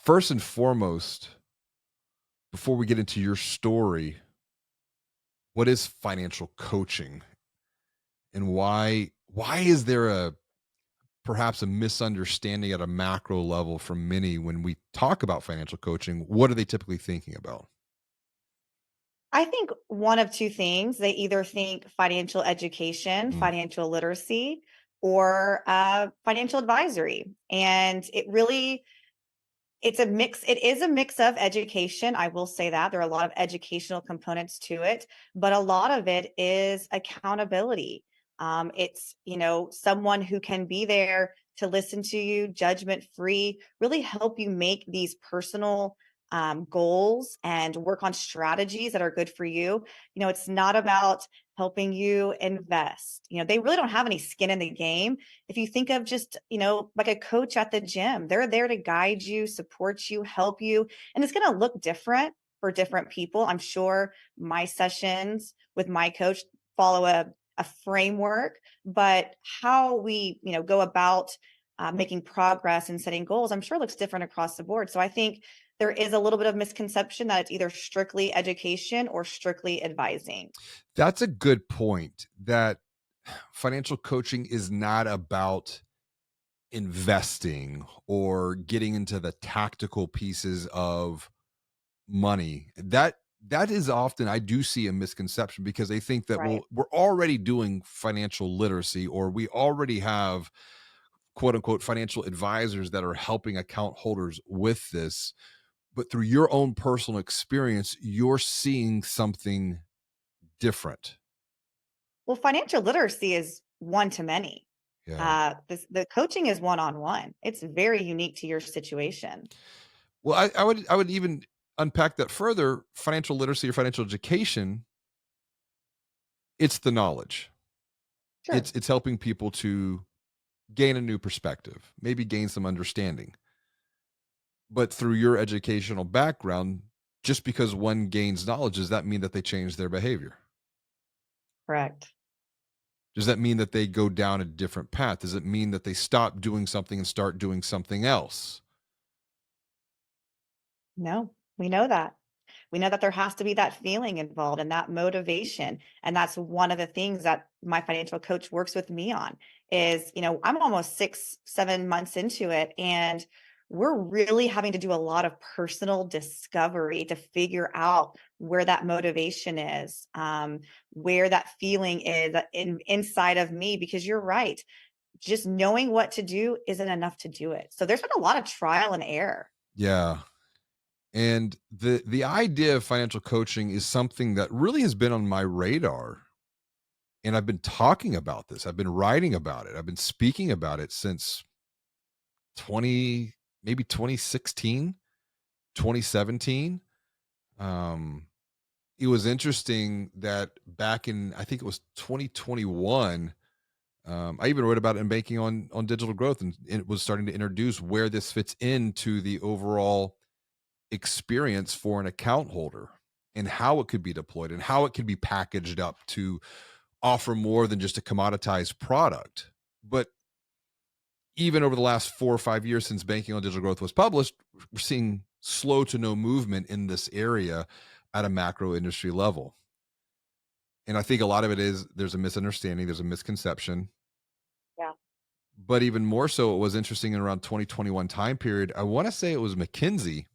First and foremost, before we get into your story, what is financial coaching and why is there a perhaps a misunderstanding at a macro level from many when we talk about financial coaching? What are they typically thinking about? I think one of 2 things. They either think financial education, Mm, financial literacy, or, financial advisory, and it is a mix of education, I will say that. There are a lot of educational components to it, but a lot of it is accountability. It's, someone who can be there to listen to you, judgment free, really help you make these personal goals and work on strategies that are good for you. It's not about helping you invest. They really don't have any skin in the game. If you think of just, like a coach at the gym, they're there to guide you, support you, help you, and it's going to look different for different people. I'm sure my sessions with my coach follow a framework, but how we, go about making progress and setting goals, I'm sure looks different across the board. So I think there is a little bit of misconception that it's either strictly education or strictly advising. that's a good point that financial coaching is not about investing or getting into the tactical pieces of money. That is often I do see a misconception because they think that Right. we're already doing financial literacy or we already have quote unquote financial advisors that are helping account holders with this. But through your own personal experience, you're seeing something different. Well, financial literacy is one to many. Yeah. The coaching is one on one. It's very unique to your situation. Well, I would even unpack that further. Financial literacy or financial education, it's the knowledge. Sure. It's helping people to gain a new perspective, maybe gain some understanding. But through your educational background, just because one gains knowledge, does that mean that they change their behavior? Correct. Does that mean that they go down a different path? Does it mean that they stop doing something and start doing something else? No, we know that. We know that there has to be that feeling involved and that motivation. And that's one of the things that my financial coach works with me on is, I'm almost 6, 7 months into it. And we're really having to do a lot of personal discovery to figure out where that motivation is, where that feeling is inside of me. Because you're right, just knowing what to do isn't enough to do it. So there's been a lot of trial and error. Yeah. And the idea of financial coaching is something that really has been on my radar. And I've been talking about this. I've been writing about it. I've been speaking about it since 20, maybe 2016, 2017. Um, it was interesting that back in, I think it was 2021, I even wrote about it in Banking on Digital Growth, and it was starting to introduce where this fits into the overall experience for an account holder and how it could be deployed and how it could be packaged up to offer more than just a commoditized product. But even over the last 4 or 5 years since Banking on Digital Growth was published, we're seeing slow to no movement in this area at a macro industry level. And I think a lot of it is there's a misunderstanding, there's a misconception. Yeah. But even more so, it was interesting in around 2021 time period. I want to say it was McKinsey.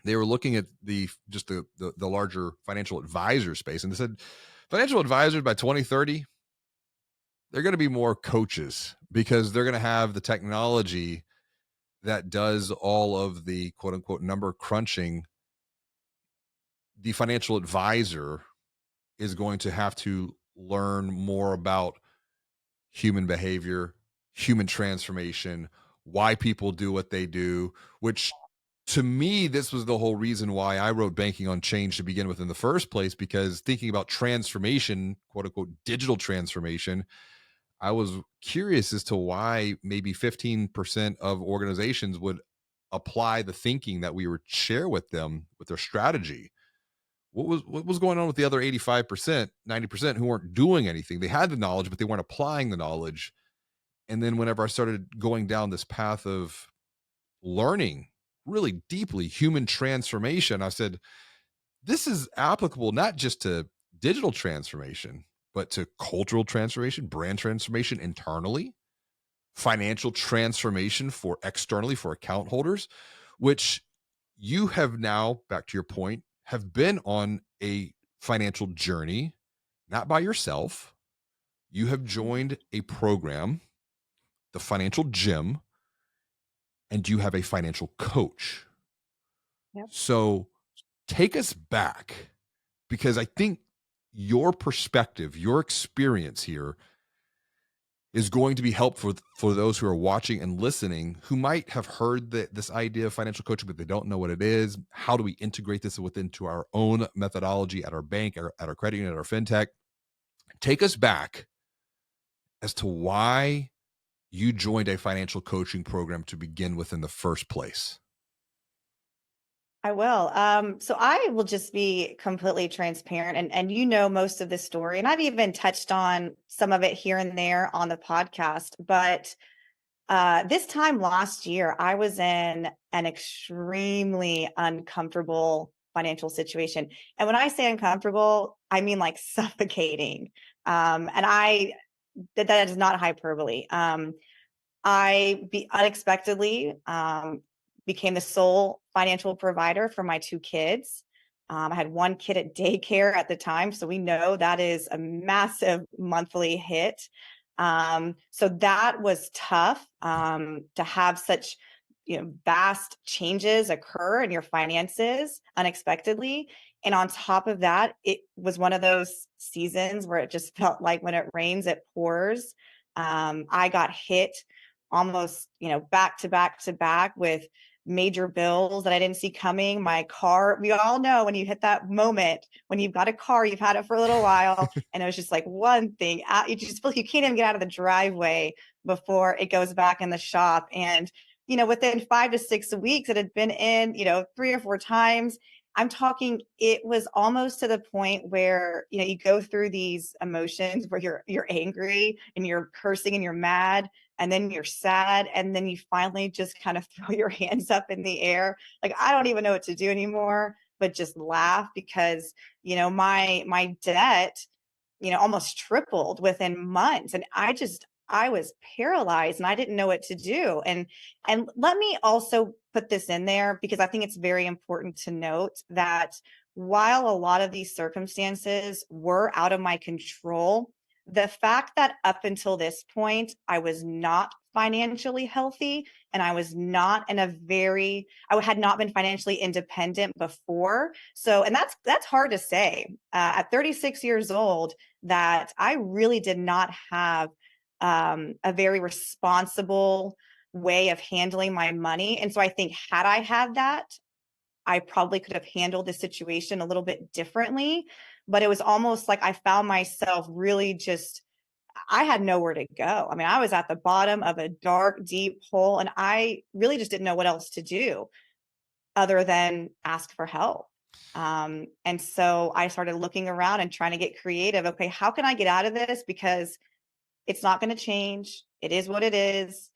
They were looking at the larger financial advisor space, and they said financial advisors by 2030 they're going to be more coaches because they're going to have the technology that does all of the quote unquote number crunching. The financial advisor is going to have to learn more about human behavior, human transformation, why people do what they do, which to me, this was the whole reason why I wrote Banking on Change to begin with in the first place, because thinking about transformation, quote unquote, digital transformation, I was curious as to why maybe 15% of organizations would apply the thinking that we would share with them with their strategy. What was going on with the other 85%, 90% who weren't doing anything? They had the knowledge, but they weren't applying the knowledge. And then whenever I started going down this path of learning really deeply human transformation. I said, this is applicable not just to digital transformation, but to cultural transformation, brand transformation internally, financial transformation for externally for account holders, which you have now, back to your point, have been on a financial journey, not by yourself. You have Mhm. joined a program, the financial gym, and you have a financial coach. Yep. So take us back because I think your perspective, your experience here is going to be helpful for those who are watching and listening who might have heard this idea of financial coaching, but they don't know what it is. How do we integrate this into our own methodology at our bank, at our credit union, at our fintech? Take us back as to why you joined a financial coaching program to begin with in the first place. I will. So I will just be completely transparent, and you know most of this story, and I've even touched on some of it here and there on the podcast. But this time last year, I was in an extremely uncomfortable financial situation, and when I say uncomfortable, I mean like suffocating. And that is not hyperbole. Unexpectedly became the sole financial provider for my two kids. I had one kid at daycare at the time, so we know that is a massive monthly hit. So that was tough to have such vast changes occur in your finances unexpectedly. And on top of that, it was one of those seasons where it just felt like when it rains, it pours. I got hit almost, back to back to back with major bills that I didn't see coming. My car, we all know when you hit that moment when you've got a car, you've had it for a little while, and it was just like one thing out, you just feel like you can't even get out of the driveway before it goes back in the shop. And within 5 to 6 weeks, it had been in, 3 or 4 times. I'm talking, it was almost to the point where, you go through these emotions where you're angry and you're cursing and you're mad and then you're sad and then you finally just kind of throw your hands up in the air like I don't even know what to do anymore, but just laugh because my debt almost tripled within months. And I was paralyzed and I didn't know what to do. And let me also put this in there because I think it's very important to note that while a lot of these circumstances were out of my control, the fact that up until this point, I was not financially healthy and I was not in a very, I had not been financially independent before. So, and that's hard to say at 36 years old, that I really did not have a very responsible way of handling my money. And so I think had I had that, I probably could have handled the situation a little bit differently. But it was almost like I found myself really just, I had nowhere to go. I mean, I was at the bottom of a dark, deep hole, and I really just didn't know what else to do other than ask for help. And so I started looking around and trying to get creative. Okay, how can I get out of this? Because it's not going to change. It is what it is.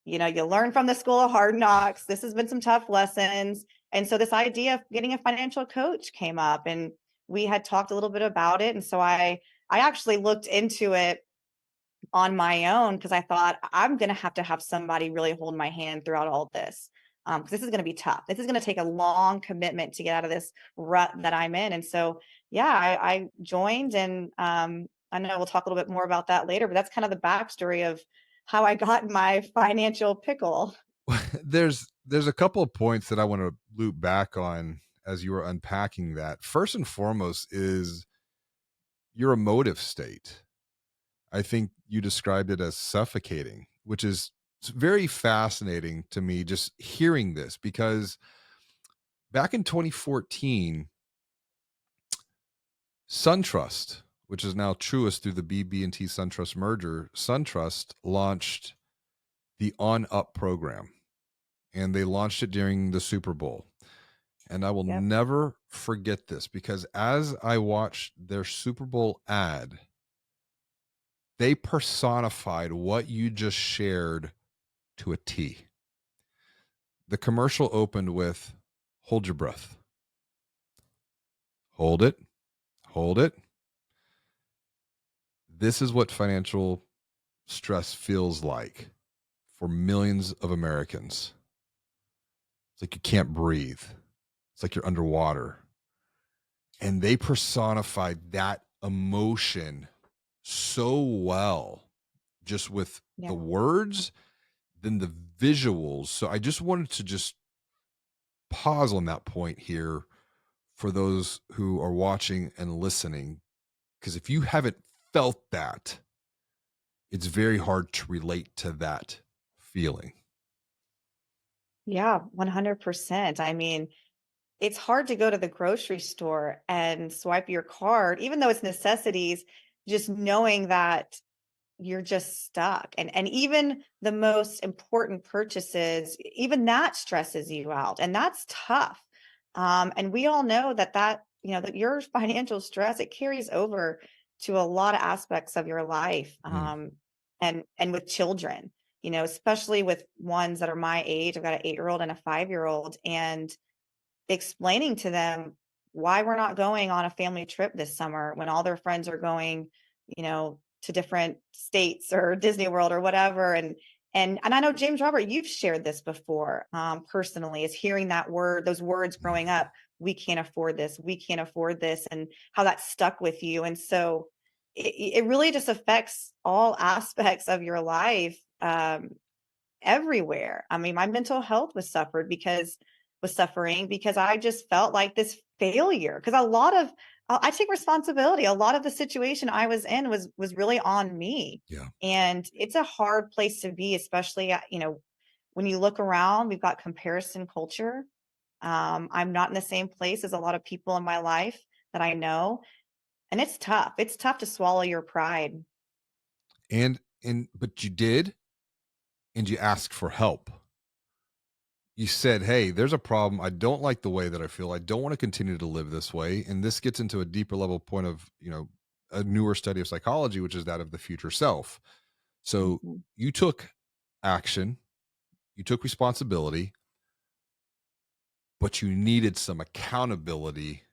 You learn from the school of hard knocks. This has been some tough lessons. And so this idea of getting a financial coach came up and we had talked a little bit about it. And so I actually looked into it on my own because I thought I'm going to have somebody really hold my hand throughout all of this. Because this is going to be tough. This is going to take a long commitment to get out of this rut that I'm in. And so, yeah, I joined, and I know we'll talk a little bit more about that later. But that's kind of the backstory of how I got in my financial pickle. There's a couple of points that I want to loop back on as you were unpacking that. First and foremost is your emotive state. I think you described it as suffocating, which is very fascinating to me just hearing this because back in 2014, SunTrust, which is now Truist through the BB&T SunTrust merger, SunTrust launched the On Up program and they launched it during the Super Bowl. And I will Yep. never forget this because as I watched their Super Bowl ad, they personified what you just shared to a T. The commercial opened with hold your breath. Hold it. Hold it. This is what financial stress feels like for millions of Americans. It's like you can't breathe. It's like you're underwater. And they personified that emotion so well just with the Yeah. words, then the visuals. So I just wanted to just pause on that point here for those who are watching and listening. Because if you haven't felt that, it's very hard to relate to that feeling. Yeah, 100%. I mean, it's hard to go to the grocery store and swipe your card, even though it's necessities, just knowing that you're just stuck. And even the most important purchases, even that stresses you out, and that's tough. And we all know that that your financial stress, it carries over to a lot of aspects of your life. Mm, And with children, especially with ones that are my age. I've got an 8-year old and a 5-year-old, and explaining to them why we're not going on a family trip this summer when all their friends are going, to different states or Disney World or whatever. And I know, James Robert, you've shared this before, personally, is hearing those words growing mm. up. We can't afford this. We can't afford this, and how that stuck with you. And so it really just affects all aspects of your life. Everywhere. I mean, my mental health was suffering because I just felt like this failure. Because a lot of I take responsibility. A lot of the situation I was in was really on me. Yeah. And it's a hard place to be, especially when you look around, we've got comparison culture. I'm not in the same place as a lot of people in my life that I know, and it's tough. It's tough to swallow your pride. But you did, and you asked for help. You said, "Hey, there's a problem. I don't like the way that I feel. I don't want to continue to live this way." And this gets into a deeper level point of, a newer study of psychology, which is that of the future self. So Mhm. you took action, you took responsibility, but you needed some accountability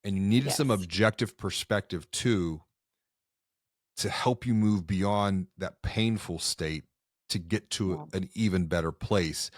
and you needed some Yes. objective perspective too to help you move beyond that painful state to get to Yeah. an even better place.